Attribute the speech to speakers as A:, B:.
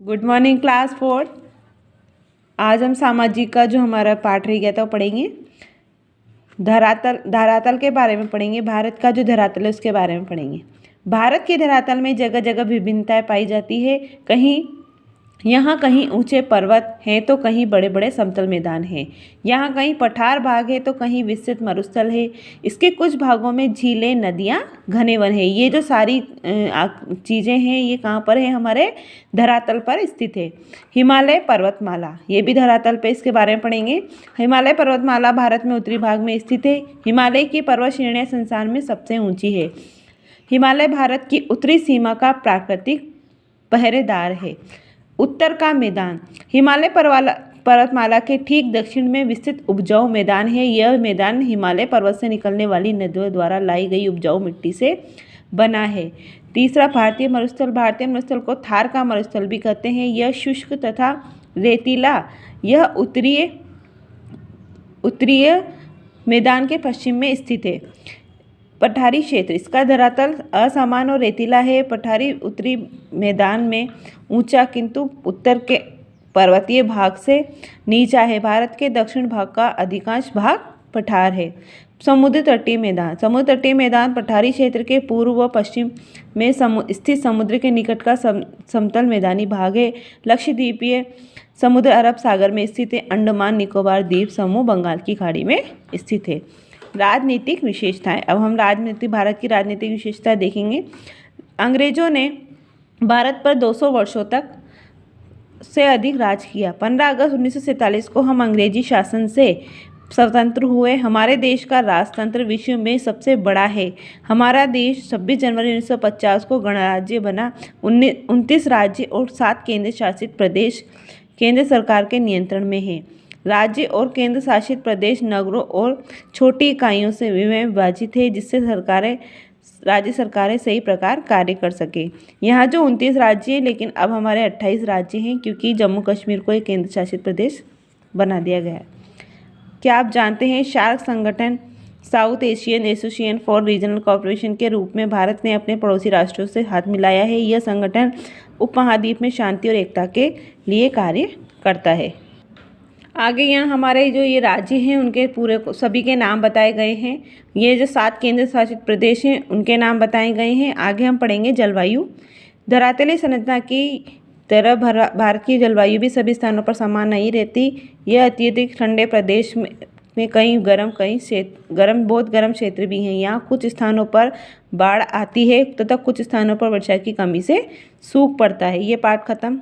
A: Good morning class 4। आज हम सामाजिक का जो हमारा पाठ रह गया था वो पढ़ेंगे। धरातल धरातल के बारे में पढ़ेंगे। भारत का जो धरातल है उसके बारे में पढ़ेंगे। भारत के धरातल में जगह जगह विभिन्नताएं पाई जाती है। यहाँ कहीं ऊंचे पर्वत हैं तो कहीं बड़े बड़े समतल मैदान हैं। यहाँ कहीं पठार भाग है तो कहीं विस्तृत मरुस्थल है। इसके कुछ भागों में झीलें, नदियाँ, घने वन है। ये जो सारी चीज़ें हैं ये कहाँ पर है? हमारे धरातल पर स्थित है। हिमालय पर्वतमाला, ये भी धरातल पे, इसके बारे में पढ़ेंगे। हिमालय पर्वतमाला भारत में उत्तरी भाग में स्थित है। हिमालय की पर्वत श्रेणियाँ संसार में सबसे ऊंची है। हिमालय भारत की उत्तरी सीमा का प्राकृतिक पहरेदार है। उत्तर का मैदान, हिमालय पर्वतमाला के ठीक दक्षिण में विस्तृत उपजाऊ मैदान है। यह मैदान हिमालय पर्वत से निकलने वाली नदियों द्वारा लाई गई उपजाऊ मिट्टी से बना है। तीसरा, भारतीय मरुस्थल। भारतीय मरुस्थल को थार का मरुस्थल भी कहते हैं। यह शुष्क तथा रेतीला, यह उत्तरीय मैदान के पश्चिम में स्थित है। पठारी क्षेत्र, इसका धरातल असमान और रेतीला है। पठारी उत्तरी मैदान में ऊंचा किंतु उत्तर के पर्वतीय भाग से नीचा है। भारत के दक्षिण भाग का अधिकांश भाग पठार है। समुद्र तटीय मैदान, समुद्र तटीय मैदान पठारी क्षेत्र के पूर्व व पश्चिम में स्थित समुद्र के निकट का समतल मैदानी भाग है। लक्षद्वीपीय समुद्र अरब सागर में स्थित है। अंडमान निकोबार द्वीप समूह बंगाल की खाड़ी में स्थित है। राजनीतिक विशेषताएं, अब हम भारत की राजनीतिक विशेषता देखेंगे। अंग्रेजों ने भारत पर 200 वर्षों तक से अधिक राज किया। 15 अगस्त 1947 को हम अंग्रेजी शासन से स्वतंत्र हुए। हमारे देश का राजतंत्र विश्व में सबसे बड़ा है। हमारा देश 26 जनवरी 1950 को गणराज्य बना। 29 राज्य और 7 केंद्र शासित प्रदेश केंद्र सरकार के नियंत्रण में हैं। राज्य और केंद्र शासित प्रदेश नगरों और छोटी इकाइयों से विभाजित है, जिससे राज्य सरकारें सही प्रकार कार्य कर सके। यहाँ जो 29 राज्य हैं, लेकिन अब हमारे 28 राज्य हैं, क्योंकि जम्मू कश्मीर को एक केंद्र शासित प्रदेश बना दिया गया है। क्या आप जानते हैं सार्क संगठन, south Asian association for regional cooperation के रूप में भारत ने अपने पड़ोसी राष्ट्रों से हाथ मिलाया है। यह संगठन उपमहाद्वीप में शांति और एकता के लिए कार्य करता है। आगे यहाँ हमारे जो ये राज्य हैं उनके पूरे सभी के नाम बताए गए हैं। ये जो 7 केंद्र शासित प्रदेश हैं उनके नाम बताए गए हैं। आगे हम पढ़ेंगे जलवायु। धरातलीय संरचना की तरह भारत की जलवायु भी सभी स्थानों पर समान नहीं रहती। यह अत्यधिक ठंडे प्रदेश में कई बहुत गर्म क्षेत्र भी हैं। यहाँ कुछ स्थानों पर बाढ़ आती है तथा कुछ स्थानों पर वर्षा की कमी से सूख पड़ता है। ये पाठ खत्म।